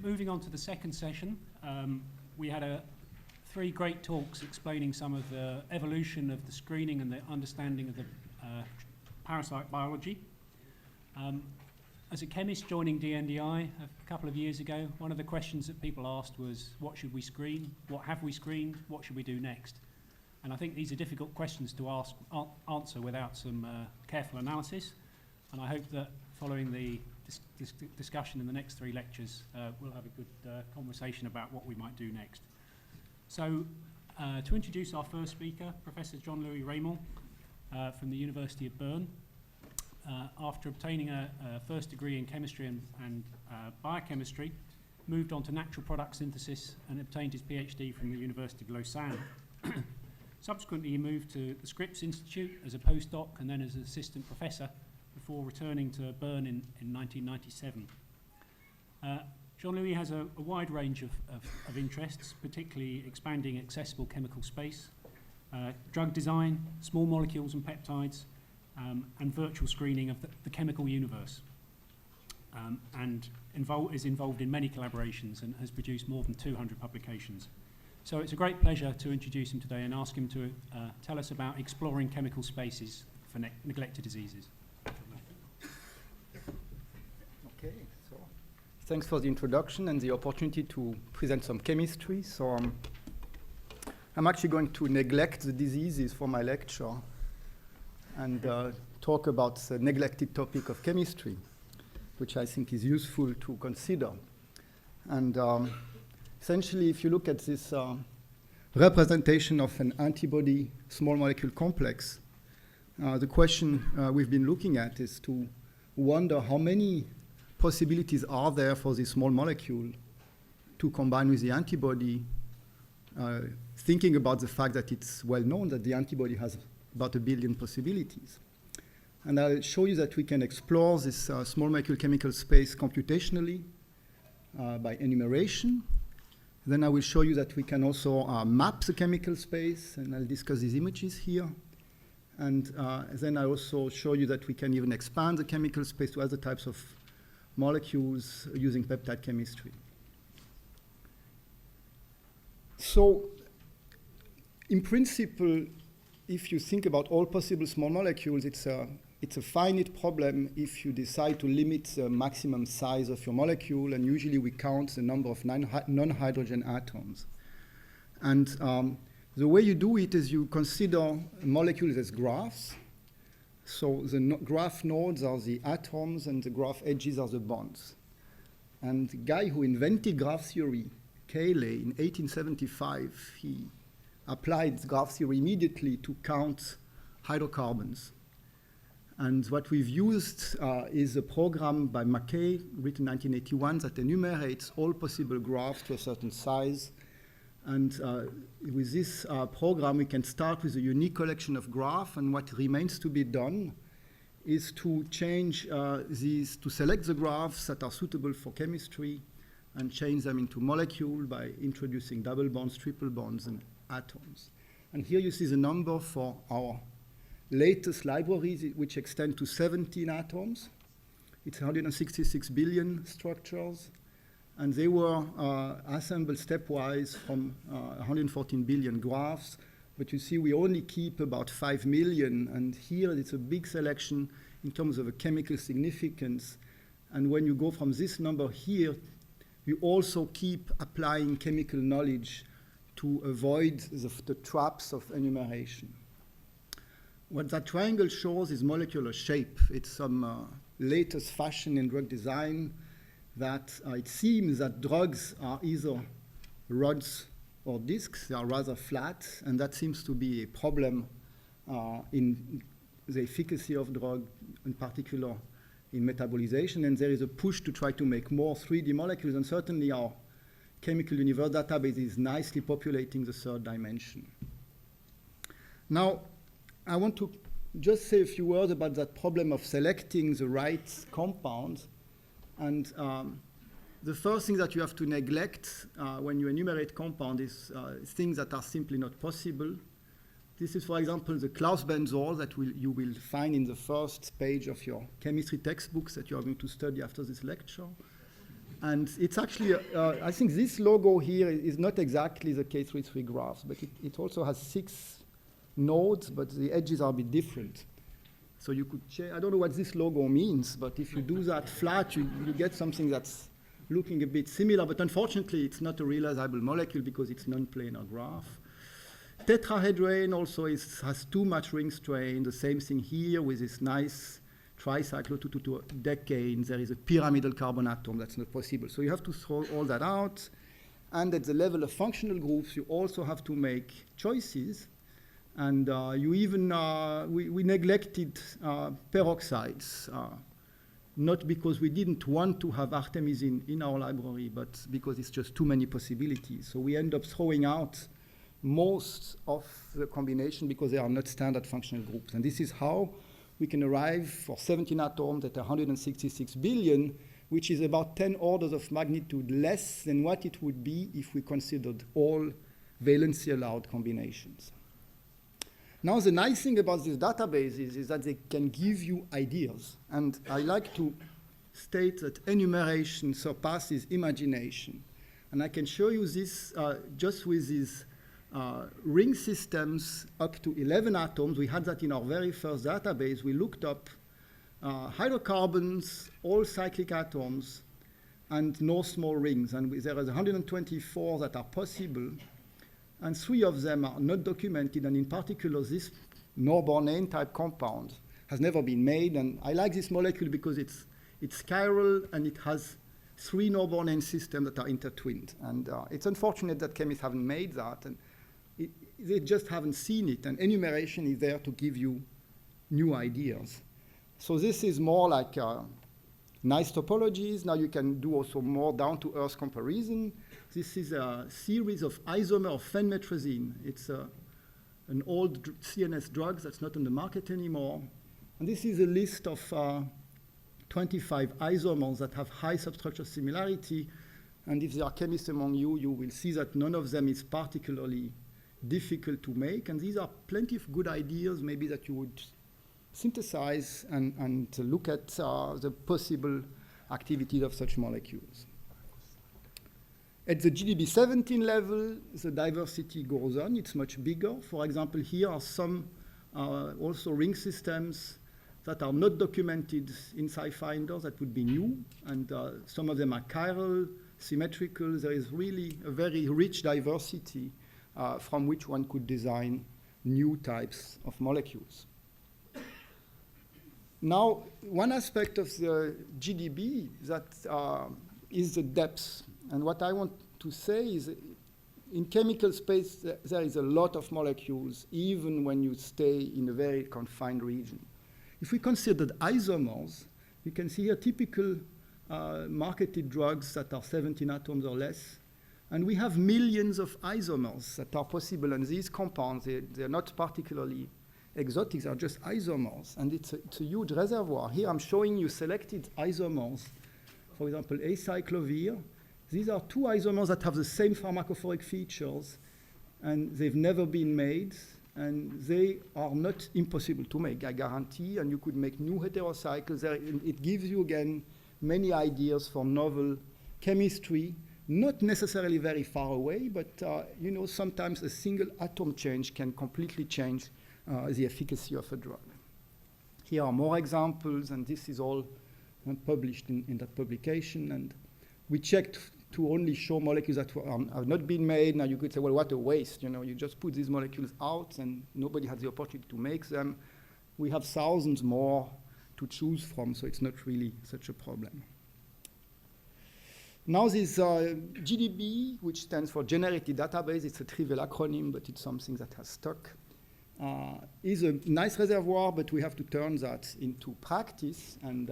Moving on to the second session, we had three great talks explaining some of the evolution of the screening and the understanding of the parasite biology. As a chemist joining DNDi a couple of years ago, one of the questions that people asked was, what should we screen? What have we screened? What should we do next? And I think these are difficult questions to answer without some careful analysis. And I hope that following the discussion in the next three lectures, we'll have a good conversation about what we might do next. So, to introduce our first speaker, Professor Jean-Louis Reymond from the University of Berne. After obtaining a first degree in chemistry and biochemistry, moved on to natural product synthesis and obtained his PhD from the University of Lausanne. Subsequently, he moved to the Scripps Institute as a postdoc and then as an assistant professor before returning to Berne in 1997. Jean-Louis has a wide range of interests, particularly expanding accessible chemical space, drug design, small molecules and peptides, and virtual screening of the chemical universe, and is involved in many collaborations and has produced more than 200 publications. So it's a great pleasure to introduce him today and ask him to tell us about exploring chemical spaces for neglected diseases. Okay, so thanks for the introduction and the opportunity to present some chemistry. So I'm actually going to neglect the diseases for my lecture and talk about the neglected topic of chemistry, which I think is useful to consider. And essentially, if you look at this representation of an antibody small molecule complex, the question we've been looking at is to wonder how many possibilities are there for this small molecule to combine with the antibody, thinking about the fact that it's well known that the antibody has about 1 billion possibilities. And I'll show you that we can explore this small molecule chemical space computationally by enumeration. Then I will show you that we can also map the chemical space, and I'll discuss these images here. And then I also show you that we can even expand the chemical space to other types of molecules using peptide chemistry. So, in principle, if you think about all possible small molecules, it's a finite problem if you decide to limit the maximum size of your molecule, and usually we count the number of non-hydrogen atoms. And the way you do it is you consider molecules as graphs. So the graph nodes are the atoms and the graph edges are the bonds. And the guy who invented graph theory, Cayley, in 1875, he applied graph theory immediately to count hydrocarbons. And what we've used is a program by Mackay, written in 1981, that enumerates all possible graphs to a certain size. And with this program, we can start with a unique collection of graphs. And what remains to be done is to change these, to select the graphs that are suitable for chemistry and change them into molecules by introducing double bonds, triple bonds, and atoms. And here you see the number for our latest libraries, which extend to 17 atoms. It's 166 billion structures, and they were assembled stepwise from 114 billion graphs. But you see, we only keep about 5 million, and here it's a big selection in terms of a chemical significance. And when you go from this number here, you also keep applying chemical knowledge to avoid the traps of enumeration. What that triangle shows is molecular shape. It's some latest fashion in drug design that it seems that drugs are either rods or discs. They are rather flat, and that seems to be a problem in the efficacy of drug, in particular in metabolization. And there is a push to try to make more 3D molecules, and certainly our chemical universe database is nicely populating the third dimension. Now, I want to just say a few words about that problem of selecting the right compounds. And the first thing that you have to neglect when you enumerate compounds is things that are simply not possible. This is, for example, the Claus-benzol that you will find in the first page of your chemistry textbooks that you are going to study after this lecture. And it's actually, I think this logo here is not exactly the K33 graphs, but it also has 6 nodes, but the edges are a bit different. So you could change, I don't know what this logo means, but if you do that flat, you get something that's looking a bit similar, but unfortunately it's not a realizable molecule because it's non-planar graph. Tetrahedrane also has too much ring strain, the same thing here with this nice tricyclo-222 decane. There is a pyramidal carbon atom, that's not possible. So you have to throw all that out. And at the level of functional groups, you also have to make choices. And you even, we neglected peroxides, not because we didn't want to have artemisinin in our library, but because it's just too many possibilities. So we end up throwing out most of the combination because they are not standard functional groups. And this is how we can arrive for 17 atoms at 166 billion, which is about 10 orders of magnitude less than what it would be if we considered all valency-allowed combinations. Now, the nice thing about these databases is that they can give you ideas. And I like to state that enumeration surpasses imagination. And I can show you this just with these ring systems up to 11 atoms. We had that in our very first database. We looked up hydrocarbons, all cyclic atoms, and no small rings. And there are 124 that are possible. And 3 of them are not documented, and in particular, this norbornane type compound has never been made. And I like this molecule because it's chiral, and it has 3 norbornane systems that are intertwined. And it's unfortunate that chemists haven't made that, and they just haven't seen it. And enumeration is there to give you new ideas. So this is more like nice topologies. Now you can do also more down-to-earth comparison. This is a series of isomer of phenmetrazine. It's an old CNS drug that's not on the market anymore. And this is a list of 25 isomers that have high substructure similarity. And if there are chemists among you, you will see that none of them is particularly difficult to make. And these are plenty of good ideas, maybe that you would synthesize and look at the possible activities of such molecules. At the GDB 17 level, the diversity goes on. It's much bigger. For example, here are some also ring systems that are not documented in SciFinder that would be new. And some of them are chiral, symmetrical. There is really a very rich diversity from which one could design new types of molecules. Now, one aspect of the GDB that is the depth. And what I want to say is in chemical space, there is a lot of molecules, even when you stay in a very confined region. If we considered isomers, you can see here typical marketed drugs that are 17 atoms or less. And we have millions of isomers that are possible. And these compounds, they're not particularly exotic, they're just isomers. And it's a huge reservoir. Here I'm showing you selected isomers. For example, acyclovir. These are 2 isomers that have the same pharmacophoric features, and they've never been made, and they are not impossible to make, I guarantee, and you could make new heterocycles. It gives you, again, many ideas for novel chemistry, not necessarily very far away, but you know, sometimes a single atom change can completely change the efficacy of a drug. Here are more examples, and this is all published in that publication, and we checked to only show molecules that have not been made. Now you could say, well, what a waste. You know, you just put these molecules out and nobody has the opportunity to make them. We have thousands more to choose from, so it's not really such a problem. Now this GDB, which stands for Generated Database, it's a trivial acronym, but it's something that has stuck, is a nice reservoir, but we have to turn that into practice. And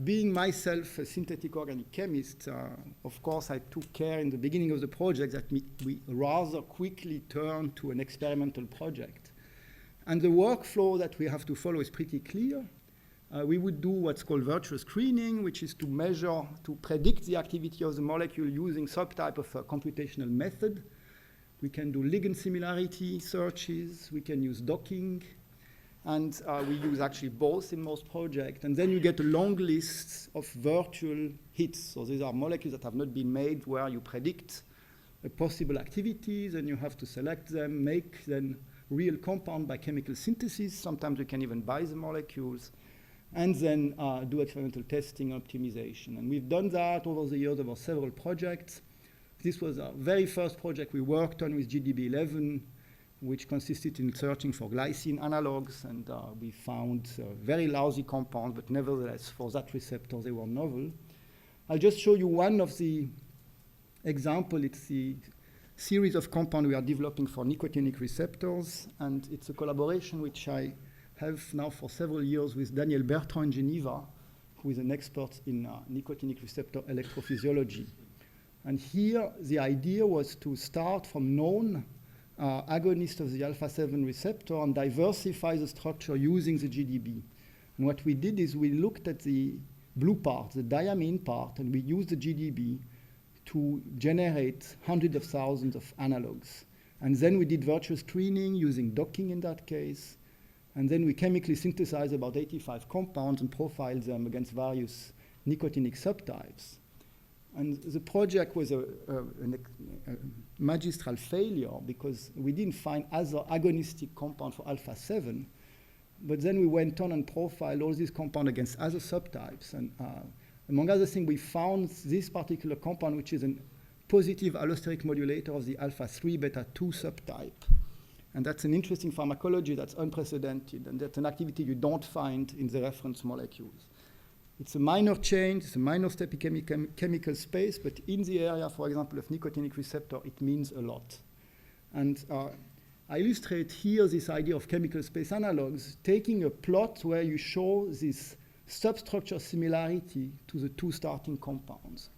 being myself a synthetic organic chemist, of course, I took care in the beginning of the project that we rather quickly turn to an experimental project. And the workflow that we have to follow is pretty clear. We would do what's called virtual screening, which is to measure, to predict the activity of the molecule using some type of a computational method. We can do ligand similarity searches. We can use docking. And we use actually both in most projects. And then you get a long list of virtual hits. So these are molecules that have not been made where you predict possible activities and you have to select them, make them real compound by chemical synthesis. Sometimes you can even buy the molecules and then do experimental testing and optimization. And we've done that over the years over several projects. This was our very first project we worked on with GDB11, which consisted in searching for glycine analogs, and we found very lousy compounds, but nevertheless, for that receptor, they were novel. I'll just show you one of the examples. It's the series of compounds we are developing for nicotinic receptors, and it's a collaboration which I have now for several years with Daniel Bertrand in Geneva, who is an expert in nicotinic receptor electrophysiology. And here, the idea was to start from known agonist of the alpha-7 receptor and diversify the structure using the GDB. And what we did is we looked at the blue part, the diamine part, and we used the GDB to generate hundreds of thousands of analogs. And then we did virtual screening using docking in that case. And then we chemically synthesized about 85 compounds and profiled them against various nicotinic subtypes. And the project was a magistral failure because we didn't find other agonistic compound for alpha-7. But then we went on and profiled all these compounds against other subtypes. And among other things, we found this particular compound, which is a positive allosteric modulator of the alpha-3 beta-2 subtype. And that's an interesting pharmacology that's unprecedented. And that's an activity you don't find in the reference molecules. It's a minor change, it's a minor step in chemical space, but in the area, for example, of nicotinic receptor, it means a lot. And I illustrate here this idea of chemical space analogs, taking a plot where you show this substructure similarity to the two starting compounds.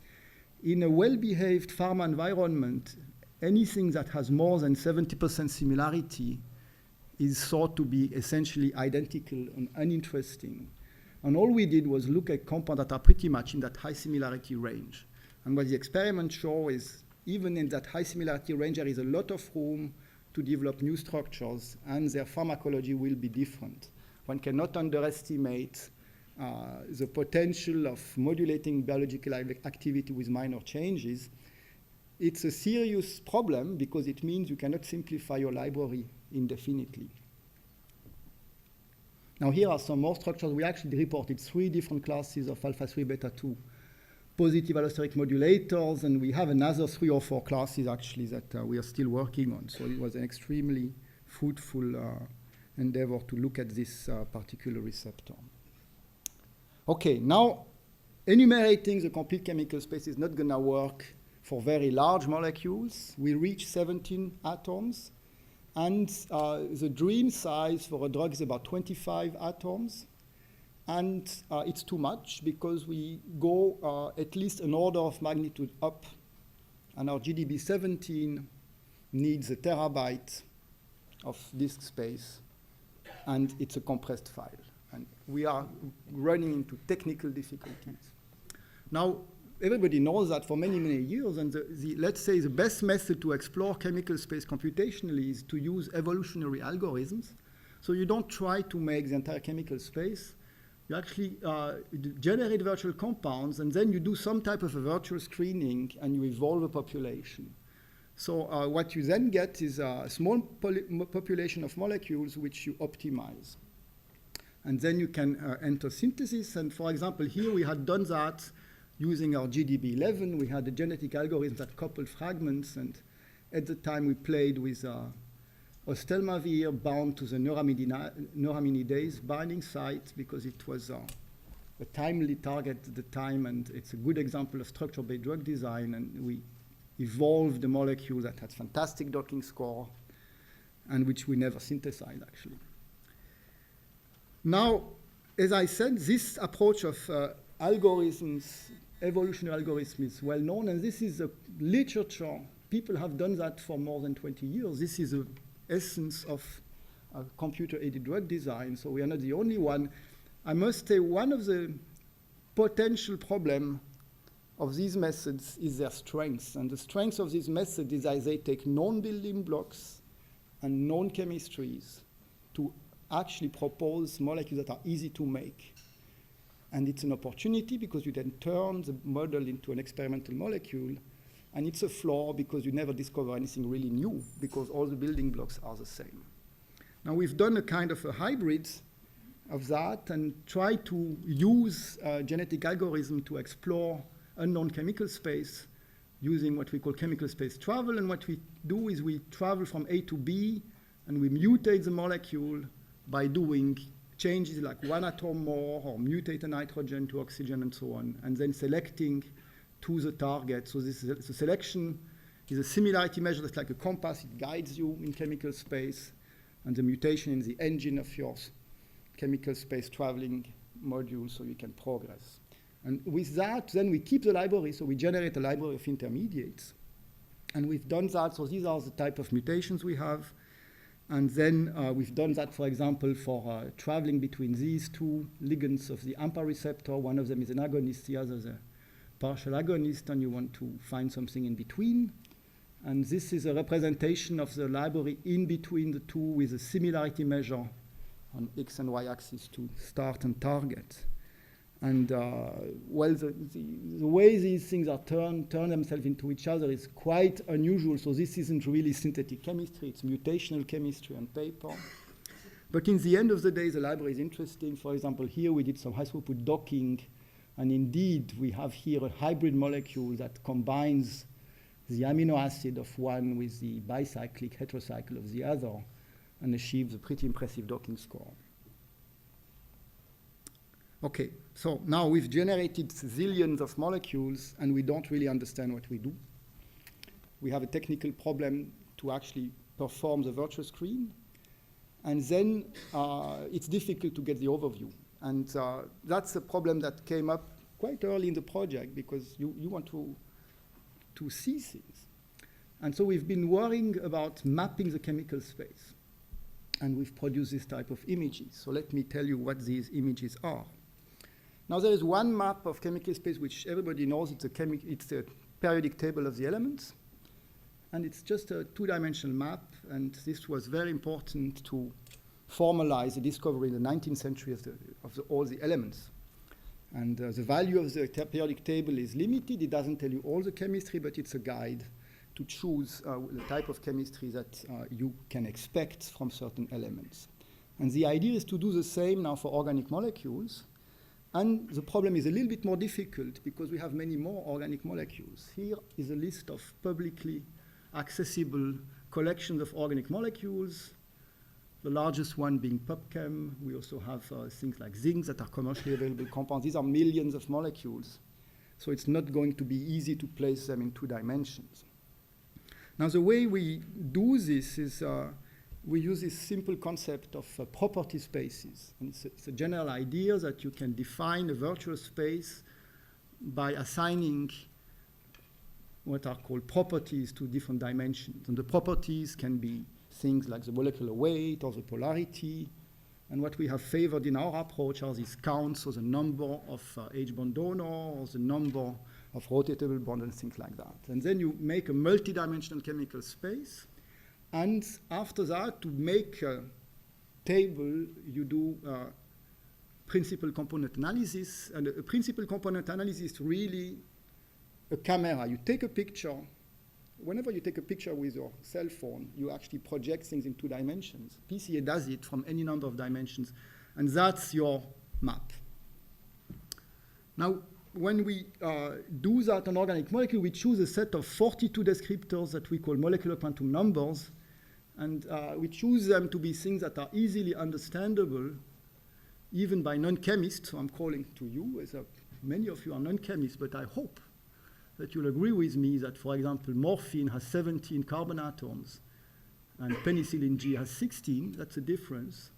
In a well-behaved pharma environment, anything that has more than 70% similarity is thought to be essentially identical and uninteresting. And all we did was look at compounds that are pretty much in that high similarity range. And what the experiments show is even in that high similarity range, there is a lot of room to develop new structures, and their pharmacology will be different. One cannot underestimate the potential of modulating biological activity with minor changes. It's a serious problem because it means you cannot simplify your library indefinitely. Now here are some more structures. We actually reported 3 different classes of alpha-3 beta-2 positive allosteric modulators, and we have another 3 or 4 classes actually that we are still working on. So it was an extremely fruitful endeavor to look at this particular receptor. Okay, now enumerating the complete chemical space is not going to work for very large molecules. We reach 17 atoms. And the dream size for a drug is about 25 atoms. And it's too much because we go at least an order of magnitude up. And our GDB17 needs a terabyte of disk space. And it's a compressed file. And we are running into technical difficulties. Now, everybody knows that for many, many years, and let's say the best method to explore chemical space computationally is to use evolutionary algorithms. So you don't try to make the entire chemical space. You actually generate virtual compounds, and then you do some type of a virtual screening, and you evolve a population. So what you then get is a small population of molecules which you optimize. And then you can enter synthesis. And for example, here we had done that using our GDB11. We had a genetic algorithm that coupled fragments, and at the time we played with ostelmavir bound to the neuraminidase binding site because it was a timely target at the time, and it's a good example of structure-based drug design, and we evolved a molecule that had fantastic docking score and which we never synthesized actually. Now, as I said, this approach of algorithms, evolutionary algorithm is well known, and this is a literature. People have done that for more than 20 years. This is the essence of computer-aided drug design, so we are not the only one. I must say one of the potential problems of these methods is their strengths, and the strength of these methods is that they take known building blocks and known chemistries to actually propose molecules that are easy to make. And it's an opportunity because you then turn the model into an experimental molecule. And it's a flaw because you never discover anything really new because all the building blocks are the same. Now we've done a kind of a hybrid of that and try to use genetic algorithm to explore unknown chemical space using what we call chemical space travel. And what we do is we travel from A to B and we mutate the molecule by doing changes like one atom more or mutate a nitrogen to oxygen and so on, and then selecting to the target. So this is, the selection is a similarity measure that's like a compass. It guides you in chemical space, and the mutation in the engine of your chemical space traveling module so you can progress. And with that, then we keep the library, so we generate a library of intermediates. And we've done that, so these are the type of mutations we have. And then we've done that, for example, for traveling between these two ligands of the AMPA receptor. One of them is an agonist, the other is a partial agonist, and you want to find something in between. And this is a representation of the library in between the two with a similarity measure on X and Y axis to start and target. And well, the way these things are turn themselves into each other is quite unusual. So this isn't really synthetic chemistry, it's mutational chemistry on paper. But in the end of the day, the library is interesting. For example, here we did some high throughput docking. And indeed, we have here a hybrid molecule that combines the amino acid of one with the bicyclic heterocycle of the other and achieves a pretty impressive docking score. Okay, so now we've generated zillions of molecules and we don't really understand what we do. We have a technical problem to actually perform the virtual screen. And then it's difficult to get the overview. And that's a problem that came up quite early in the project because you want to see things. And so we've been worrying about mapping the chemical space. And we've produced this type of images. So let me tell you what these images are. Now there is one map of chemical space which everybody knows. It's a periodic table of the elements. And it's just a two-dimensional map. And this was very important to formalize the discovery in the 19th century of all the elements. And the value of the periodic table is limited. It doesn't tell you all the chemistry, but it's a guide to choose the type of chemistry that you can expect from certain elements. And the idea is to do the same now for organic molecules. And the problem is a little bit more difficult because we have many more organic molecules. Here is a list of publicly accessible collections of organic molecules, the largest one being PubChem. We also have things like zinc that are commercially available compounds. These are millions of molecules. So it's not going to be easy to place them in 2 dimensions. Now, the way we do this is we use this simple concept of property spaces. And it's a general idea that you can define a virtual space by assigning what are called properties to different dimensions. And the properties can be things like the molecular weight or the polarity. And what we have favored in our approach are these counts, so the number of H-bond donor or the number of rotatable bonds and things like that. And then you make a multidimensional chemical space. And after that, to make a table, you do principal component analysis. And a principal component analysis is really a camera. You take a picture. Whenever you take a picture with your cell phone, you actually project things in 2 dimensions. PCA does it from any number of dimensions. And that's your map. Now, when we do that on organic molecule, we choose a set of 42 descriptors that we call molecular quantum numbers. And we choose them to be things that are easily understandable, even by non-chemists. So I'm calling to you, as many of you are non-chemists, but I hope that you'll agree with me that, for example, morphine has 17 carbon atoms, and penicillin G has 16. That's a difference.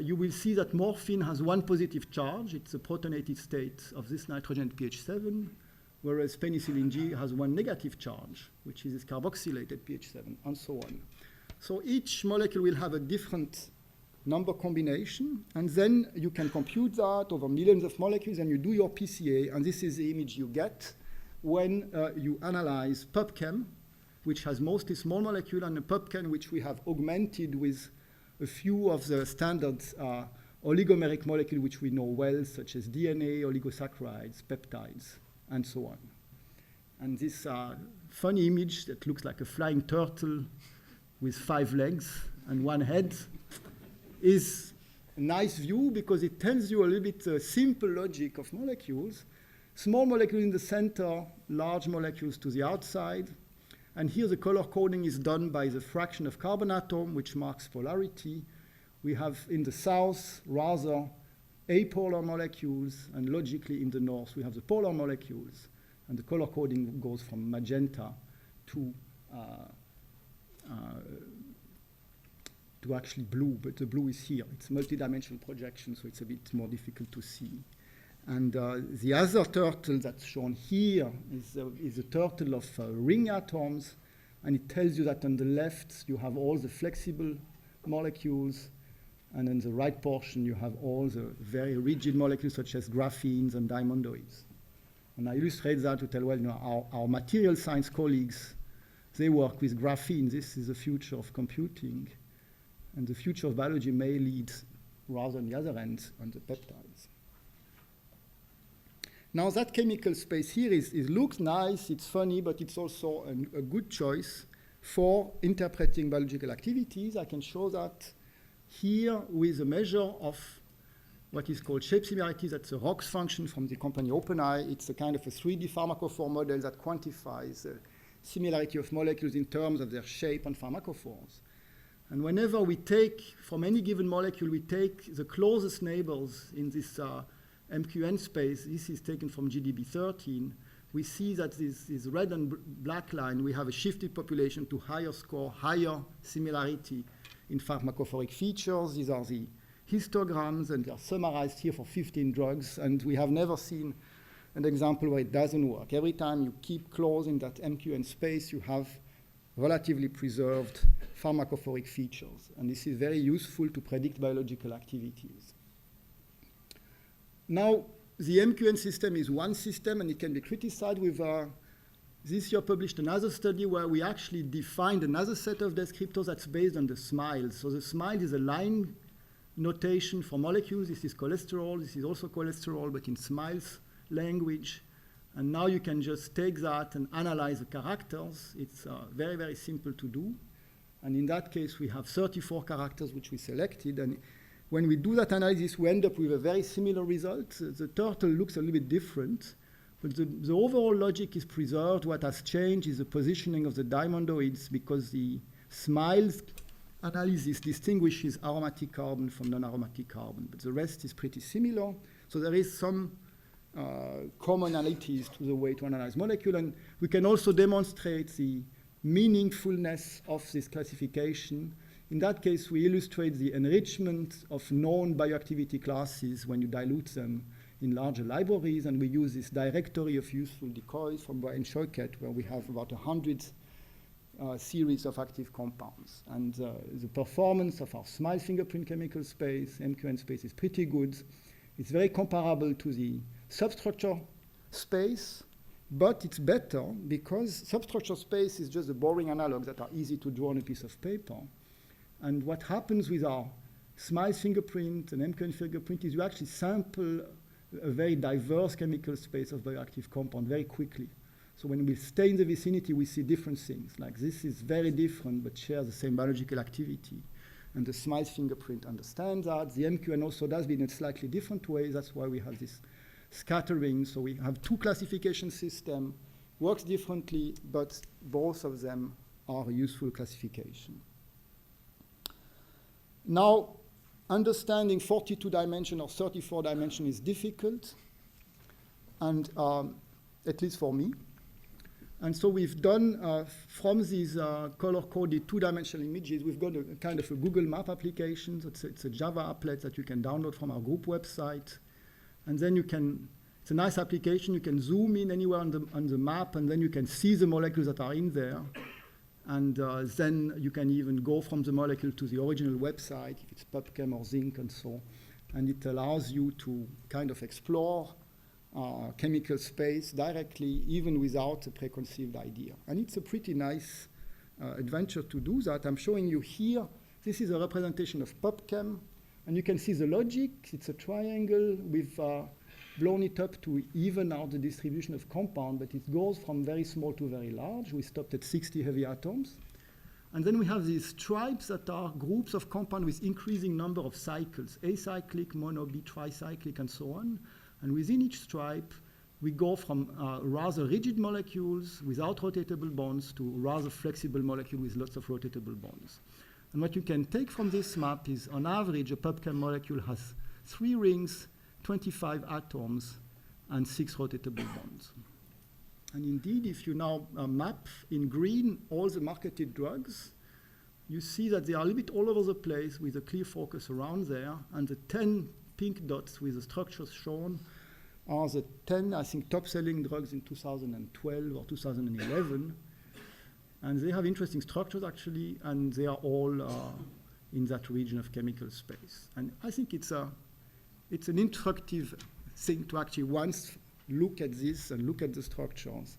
You will see that morphine has 1 positive charge. It's a protonated state of this nitrogen pH 7, whereas penicillin G has 1 negative charge, which is this carboxylated pH 7, and so on. So each molecule will have a different number combination, and then you can compute that over millions of molecules, and you do your PCA, and this is the image you get when you analyze PubChem, which has mostly small molecule, and a PubChem which we have augmented with a few of the standard oligomeric molecules which we know well, such as DNA, oligosaccharides, peptides, and so on. And this funny image that looks like a flying turtle with 5 legs and 1 head is a nice view because it tells you a little bit the simple logic of molecules. Small molecules in the center, large molecules to the outside. And here the color coding is done by the fraction of carbon atom, which marks polarity. We have in the south rather apolar molecules, and logically in the north we have the polar molecules. And the color coding goes from magenta to actually blue, but the blue is here. It's multidimensional projection, so it's a bit more difficult to see. And the other turtle that's shown here is a turtle of ring atoms, and it tells you that on the left you have all the flexible molecules, and in the right portion you have all the very rigid molecules such as graphenes and diamondoids. And I illustrate that to tell, well, you know, our material science colleagues, they work with graphene. This is the future of computing, and the future of biology may lead rather on the other end on the peptides. Now that chemical space here looks nice, it's funny, but it's also a good choice for interpreting biological activities. I can show that here with a measure of what is called shape similarity. That's a ROX function from the company OpenEye. It's a kind of a 3D pharmacophore model that quantifies the similarity of molecules in terms of their shape and pharmacophores. And whenever we take, from any given molecule, we take the closest neighbors in this MQN space, this is taken from GDB 13, we see that this red and black line, we have a shifted population to higher score, higher similarity in pharmacophoric features. These are the histograms, and they are summarized here for 15 drugs, and we have never seen an example where it doesn't work. Every time you keep close in that MQN space, you have relatively preserved pharmacophoric features, and this is very useful to predict biological activities. Now, the MQN system is one system, and it can be criticized with this year published another study where we actually defined another set of descriptors that's based on the SMILES. So the SMILES is a line notation for molecules. This is cholesterol. This is also cholesterol, but in SMILES language. And now you can just take that and analyze the characters. It's very, very simple to do. And in that case, we have 34 characters which we selected. And when we do that analysis, we end up with a very similar result. The turtle looks a little bit different, but the overall logic is preserved. What has changed is the positioning of the diamondoids, because the SMILES analysis distinguishes aromatic carbon from non-aromatic carbon, but the rest is pretty similar. So there is some commonalities to the way to analyze molecule, and we can also demonstrate the meaningfulness of this classification. In that case, we illustrate the enrichment of known bioactivity classes when you dilute them in larger libraries, and we use this directory of useful decoys from Brian Choquette, where we have about 100 series of active compounds. And the performance of our SMILES fingerprint chemical space, MQN space, is pretty good. It's very comparable to the substructure space, but it's better because substructure space is just the boring analogs that are easy to draw on a piece of paper. And what happens with our SMILES fingerprint and MQN fingerprint is you actually sample a very diverse chemical space of bioactive compound very quickly. So when we stay in the vicinity, we see different things. Like this is very different, but shares the same biological activity. And the SMILES fingerprint understands that. The MQN also does, but in a slightly different way. That's why we have this scattering. So we have two classification systems, works differently, but both of them are a useful classification. Now, understanding 42 dimension or 34 dimension is difficult, and at least for me. And so we've done, from these color-coded two-dimensional images, we've got a kind of a Google Map application. So it's a Java applet that you can download from our group website. And then you can, it's a nice application. You can zoom in anywhere on the map, and then you can see the molecules that are in there. And then you can even go from the molecule to the original website, if it's PubChem or Zinc and so. And it allows you to kind of explore chemical space directly, even without a preconceived idea. And it's a pretty nice adventure to do that. I'm showing you here, this is a representation of PubChem And you can see the logic. It's a triangle. We've blown it up to even out the distribution of compound, but it goes from very small to very large. We stopped at 60 heavy atoms. And then we have these stripes that are groups of compound with increasing number of cycles, acyclic, mono, B, tricyclic, and so on. And within each stripe, we go from rather rigid molecules without rotatable bonds to rather flexible molecule with lots of rotatable bonds. And what you can take from this map is, on average, a PubChem molecule has 3 rings, 25 atoms, and 6 rotatable bonds. And indeed, if you now map in green all the marketed drugs, you see that they are a little bit all over the place with a clear focus around there. And the 10 pink dots with the structures shown are the 10, I think, top-selling drugs in 2012 or 2011. And they have interesting structures, actually, and they are all in that region of chemical space. And I think it's an instructive thing to actually once look at this and look at the structures.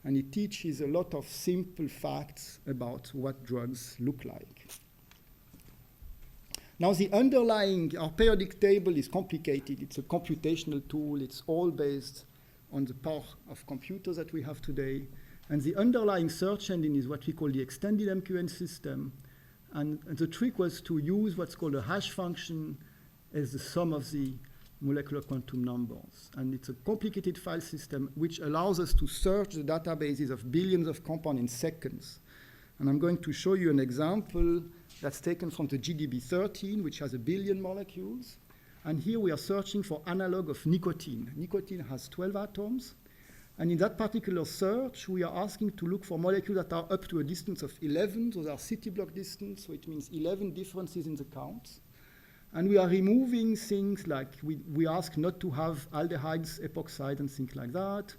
And it teaches a lot of simple facts about what drugs look like. Now, the underlying, our periodic table is complicated. It's a computational tool. It's all based on the power of computers that we have today. And the underlying search engine is what we call the extended MQN system. And the trick was to use what's called a hash function as the sum of the molecular quantum numbers. And it's a complicated file system which allows us to search the databases of billions of compounds in seconds. And I'm going to show you an example that's taken from the GDB13, which has 1 billion molecules. And here we are searching for analog of nicotine. Nicotine has 12 atoms. And in that particular search, we are asking to look for molecules that are up to a distance of 11. Those are city block distance, so it means 11 differences in the counts. And we are removing things like, we ask not to have aldehydes, epoxides, and things like that.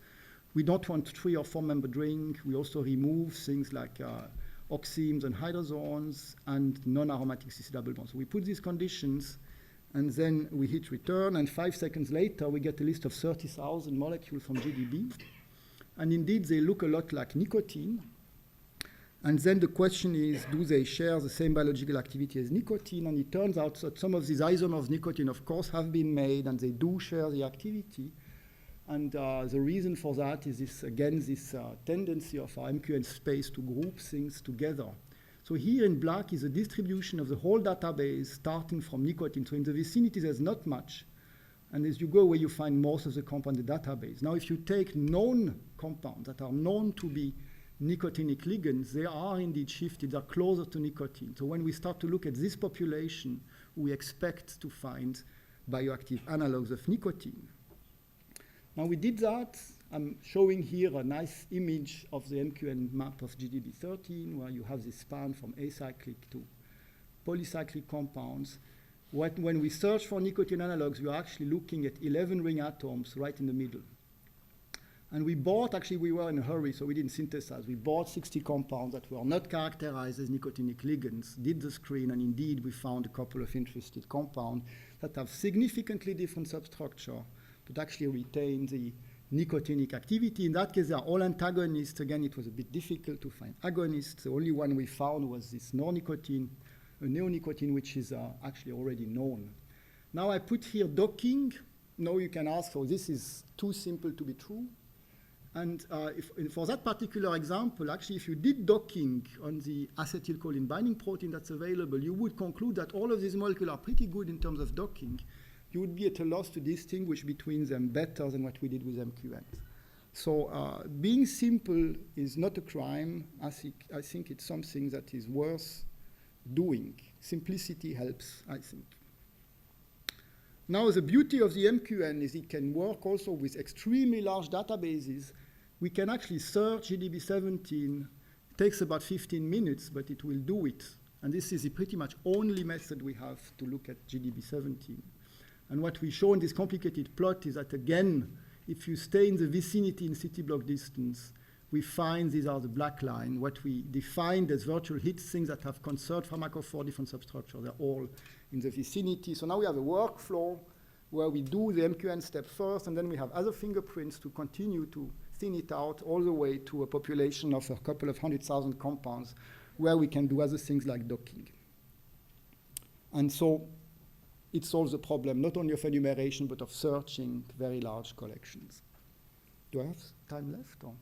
We don't want 3 or 4 member ring. We also remove things like oximes and hydrozones and non-aromatic cis double bonds. So we put these conditions, and then we hit return, and 5 seconds later, we get a list of 30,000 molecules from GDB. And indeed, they look a lot like nicotine. And then the question is, do they share the same biological activity as nicotine? And it turns out that some of these isomers of nicotine, of course, have been made, and they do share the activity. And the reason for that is this, again, this tendency of our MQN space to group things together. So here in black is a distribution of the whole database starting from nicotine. So in the vicinity, there's not much. And as you go away, you find most of the compound in the database. Now, if you take known compounds that are known to be nicotinic ligands, they are indeed shifted. They're closer to nicotine. So when we start to look at this population, we expect to find bioactive analogs of nicotine. Now, we did that. I'm showing here a nice image of the MQN map of GDB13, where you have this span from acyclic to polycyclic compounds. When we search for nicotine analogs, we are actually looking at 11 ring atoms right in the middle. And we bought, actually, we were in a hurry, so we didn't synthesize. We bought 60 compounds that were not characterized as nicotinic ligands, did the screen, and indeed, we found a couple of interested compounds that have significantly different substructure, but actually retain the nicotinic activity. In that case, they are all antagonists. Again, it was a bit difficult to find agonists. The only one we found was this neonicotine, which is actually already known. Now I put here docking. Now you can ask, so this is too simple to be true. And for that particular example, actually, if you did docking on the acetylcholine binding protein that's available, you would conclude that all of these molecules are pretty good in terms of docking. You would be at a loss to distinguish between them better than what we did with MQN. So being simple is not a crime. I think it's something that is worth doing. Simplicity helps, I think. Now, the beauty of the MQN is it can work also with extremely large databases. We can actually search GDB17. It takes about 15 minutes, but it will do it. And this is the pretty much only method we have to look at GDB17. And what we show in this complicated plot is that, again, if you stay in the vicinity in city block distance, we find these are the black line, what we defined as virtual hits, things that have conserved pharmacophore different substructures. They're all in the vicinity. So now we have a workflow where we do the MQN step first, and then we have other fingerprints to continue to thin it out all the way to a population of a couple of 100,000 compounds where we can do other things like docking. And so it solves the problem not only of enumeration, but of searching very large collections. Do I have time left? Or?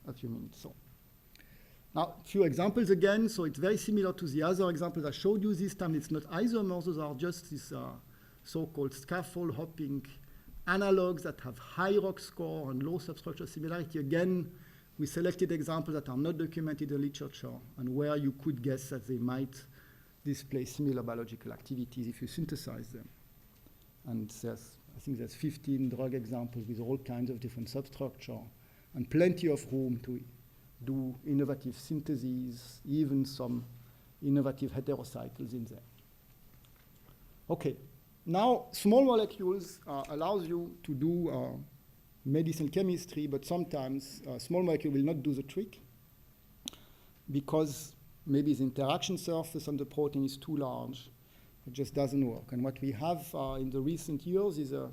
A few minutes. So. Now, a few examples again. So it's very similar to the other examples I showed you this time. It's not isomers. Those are just these so-called scaffold hopping analogs that have high ROC score and low substructure similarity. Again, we selected examples that are not documented in the literature and where you could guess that they might display similar biological activities if you synthesize them. And I think there's 15 drug examples with all kinds of different substructure and plenty of room to do innovative syntheses, even some innovative heterocycles in there. Okay, now small molecules allows you to do medicinal chemistry, but sometimes small molecule will not do the trick because maybe the interaction surface on the protein is too large. It just doesn't work. And what we have in the recent years is a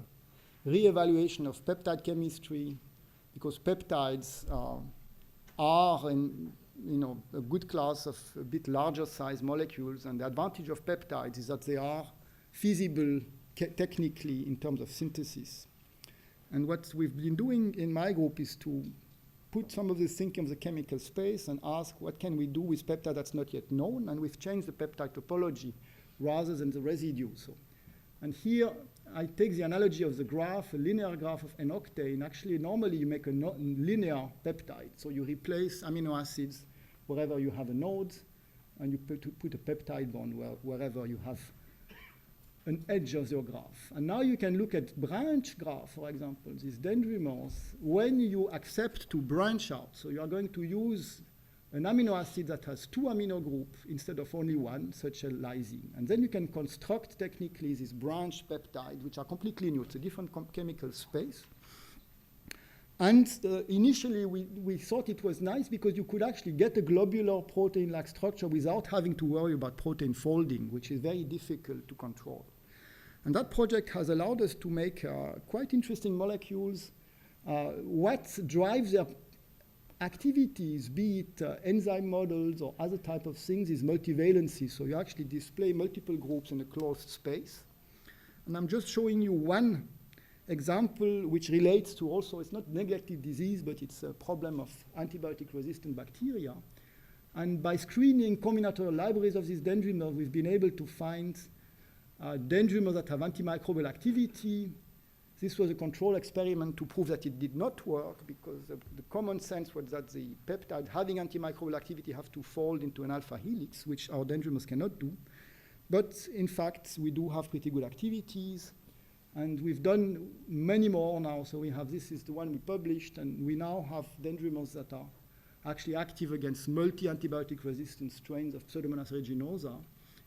re-evaluation of peptide chemistry, because peptides are in, a good class of a bit larger size molecules, and the advantage of peptides is that they are feasible technically in terms of synthesis. And what we've been doing in my group is to put some of this thinking of the chemical space and ask what can we do with peptide that's not yet known, and we've changed the peptide topology rather than the residue. So, and here I take the analogy of the graph, a linear graph of an octane. Actually, normally you make a linear peptide. So you replace amino acids wherever you have a node, and you put a peptide bond wherever you have an edge of your graph. And now you can look at branch graph, for example, these dendrimers, when you accept to branch out. So you are going to use an amino acid that has 2 amino groups instead of only one, such as lysine. And then you can construct technically this branch peptide, which are completely new. It's a different chemical space. And initially, we thought it was nice because you could actually get a globular protein-like structure without having to worry about protein folding, which is very difficult to control. And that project has allowed us to make quite interesting molecules. What drives their activities, be it enzyme models or other type of things, is multivalency. So you actually display multiple groups in a closed space. And I'm just showing you one example which relates to also, it's not neglected disease, but it's a problem of antibiotic-resistant bacteria. And by screening combinatorial libraries of these dendrimers, we've been able to find dendrimers that have antimicrobial activity. This was a control experiment to prove that it did not work, because the common sense was that the peptide having antimicrobial activity have to fold into an alpha helix, which our dendrimers cannot do. But in fact, we do have pretty good activities. And we've done many more now. So we have, this is the one we published, and we now have dendrimers that are actually active against multi-antibiotic resistant strains of Pseudomonas aeruginosa.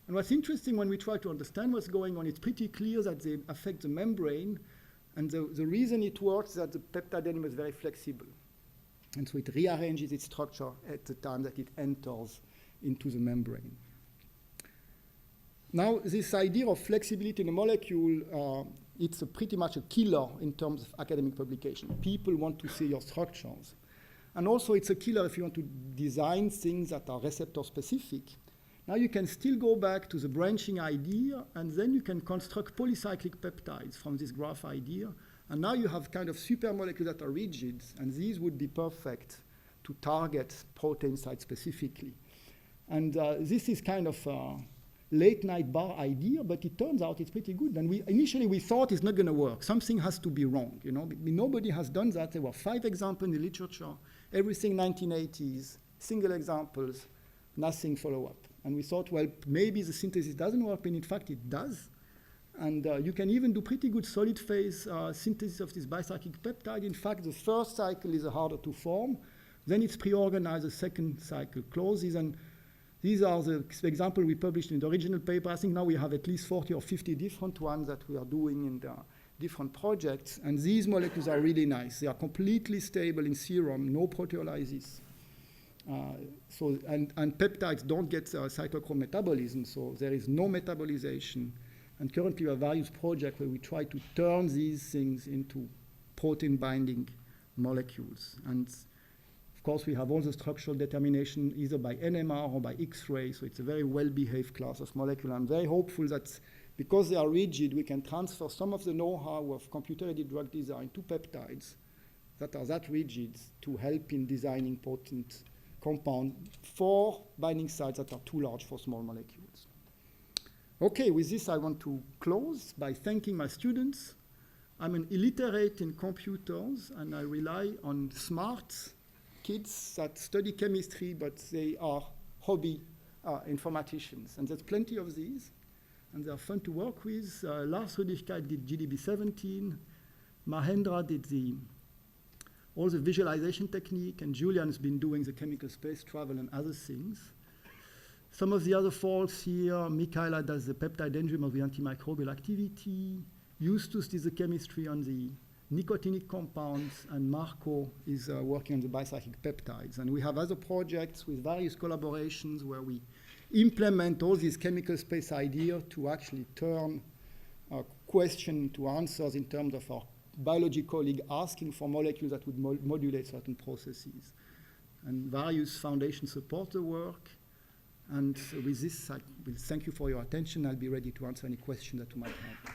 And what's interesting when we try to understand what's going on, it's pretty clear that they affect the membrane. And the reason it works is that the peptide enzyme is very flexible. And so it rearranges its structure at the time that it enters into the membrane. Now, this idea of flexibility in a molecule, it's pretty much a killer in terms of academic publication. People want to see your structures. And also, it's a killer if you want to design things that are receptor-specific. Now you can still go back to the branching idea, and then you can construct polycyclic peptides from this graph idea. And now you have kind of super molecules that are rigid, and these would be perfect to target protein sites specifically. And this is kind of a late night bar idea, but it turns out it's pretty good. And initially we thought it's not going to work. Something has to be wrong. Nobody has done that. There were 5 examples in the literature, everything 1980s, single examples, nothing follow-up. And we thought, well, maybe the synthesis doesn't work, but in fact it does. And you can even do pretty good solid phase synthesis of this bicyclic peptide. In fact, the first cycle is harder to form. Then it's pre-organized, the second cycle closes. And these are the examples we published in the original paper. I think now we have at least 40 or 50 different ones that we are doing in the different projects. And these molecules are really nice. They are completely stable in serum, no proteolysis. And peptides don't get cytochrome metabolism, so there is no metabolization. And currently we have various projects where we try to turn these things into protein-binding molecules. And of course, we have all the structural determination either by NMR or by X-ray, so it's a very well-behaved class of molecule. I'm very hopeful that because they are rigid, we can transfer some of the know-how of computer-aided drug design to peptides that are that rigid to help in designing potent compound for binding sites that are too large for small molecules. Okay, with this I want to close by thanking my students. I'm an illiterate in computers, and I rely on smart kids that study chemistry, but they are hobby informaticians. And there's plenty of these, and they're fun to work with. Lars Rüdigkeit did GDB 17. Mahendra did all the visualization technique, and Julian's been doing the chemical space travel and other things. Some of the other folks here, Michaela does the peptide enzyme of the antimicrobial activity. Justus did the chemistry on the nicotinic compounds, and Marco is working on the bicyclic peptides. And we have other projects with various collaborations where we implement all these chemical space ideas to actually turn a question to answers in terms of our biology colleague asking for molecules that would modulate certain processes. And various foundations support the work. And with this, I will thank you for your attention. I'll be ready to answer any questions that you might have.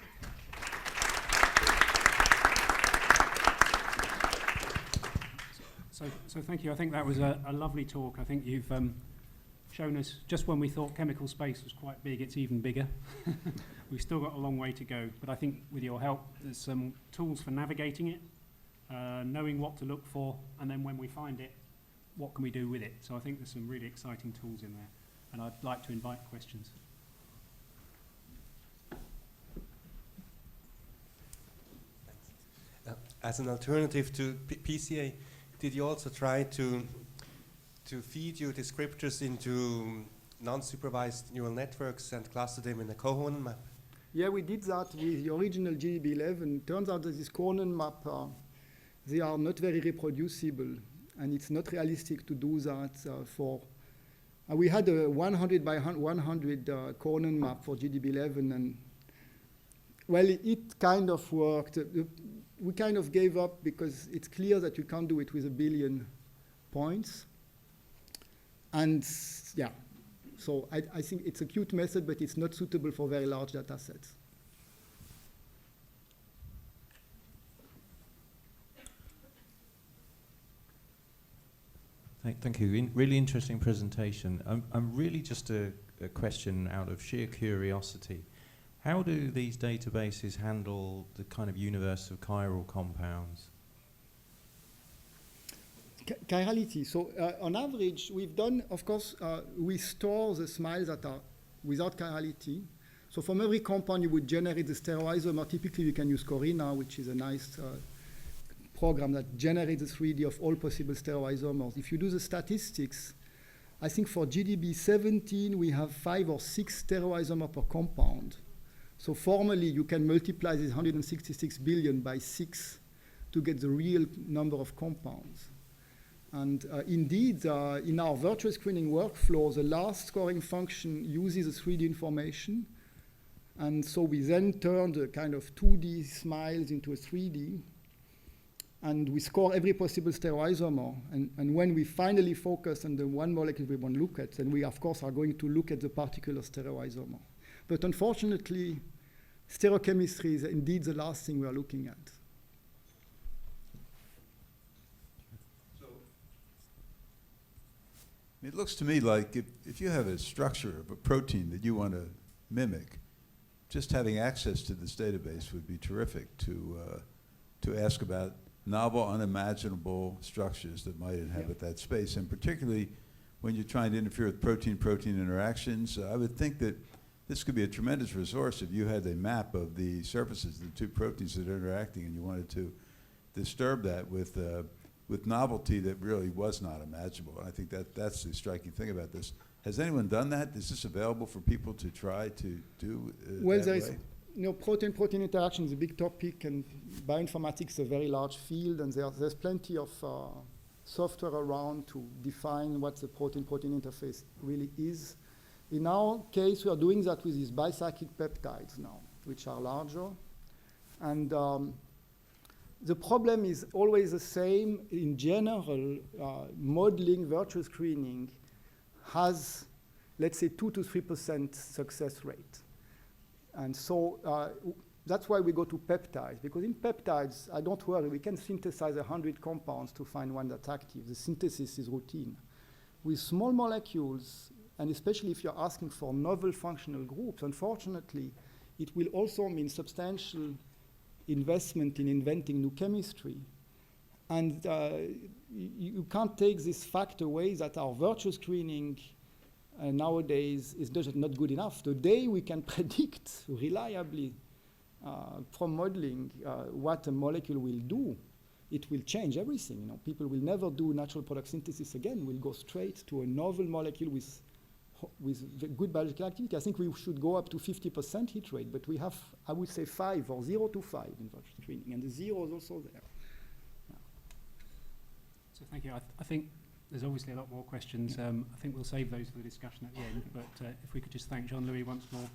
So thank you. I think that was a lovely talk. I think you've shown us, just when we thought chemical space was quite big, it's even bigger. We've still got a long way to go. But I think with your help, there's some tools for navigating it, knowing what to look for, and then when we find it, what can we do with it? So I think there's some really exciting tools in there. And I'd like to invite questions. As an alternative to PCA, did you also try to feed your descriptors into non-supervised neural networks and cluster them in a cohorn map? Yeah, we did that with the original GDB11. Turns out that this cohorn map, they are not very reproducible, and it's not realistic to do that for. We had a 100 by 100 cohorn map for GDB11, and well, it kind of worked. We kind of gave up because it's clear that you can't do it with 1 billion points. And yeah, so I think it's a cute method, but it's not suitable for very large data sets. Thank you. Really interesting presentation. I'm really just a question out of sheer curiosity. How do these databases handle the kind of universe of chiral compounds? Chirality. So on average, we've done, of course, we store the smiles that are without chirality. So from every compound, you would generate the stereoisomer. Typically, you can use Corina, which is a nice program that generates the 3D of all possible stereoisomers. If you do the statistics, I think for GDB 17, we have 5 or 6 stereoisomers per compound. So formally, you can multiply this 166 billion by 6 to get the real number of compounds. And indeed, in our virtual screening workflow, the last scoring function uses the 3D information. And so we then turn the kind of 2D smiles into a 3D. And we score every possible stereoisomer. And when we finally focus on the one molecule we want to look at, then we, of course, are going to look at the particular stereoisomer. But unfortunately, stereochemistry is indeed the last thing we are looking at. It looks to me like if you have a structure of a protein that you want to mimic, just having access to this database would be terrific to ask about novel, unimaginable structures that might inhabit that space. And particularly when you're trying to interfere with protein-protein interactions, I would think that this could be a tremendous resource if you had a map of the surfaces, the two proteins that are interacting, and you wanted to disturb that with novelty that really was not imaginable. I think that's the striking thing about this. Has anyone done that? Is this available for people to try to do well, that there way? is, protein-protein interaction is a big topic, and bioinformatics is a very large field, and there's plenty of software around to define what the protein-protein interface really is. In our case, we are doing that with these bicyclic peptides now, which are larger. And the problem is always the same. In general, modeling virtual screening has, let's say, 2 to 3% success rate. And so that's why we go to peptides, because in peptides, don't worry, we can synthesize 100 compounds to find one that's active. The synthesis is routine. With small molecules, and especially if you're asking for novel functional groups, unfortunately, it will also mean substantial investment in inventing new chemistry. And you can't take this fact away that our virtual screening nowadays is just not good enough. The day we can predict reliably from modeling what a molecule will do, it will change everything. You know, people will never do natural product synthesis again. We'll go straight to a novel molecule with good biological activity. I think we should go up to 50% hit rate, but we have, I would say, 5 or 0 to 5 in virtual screening, and the 0 is also there. So thank you. I think there's obviously a lot more questions. I think we'll save those for the discussion at the end, but if we could just thank Jean-Louis once more.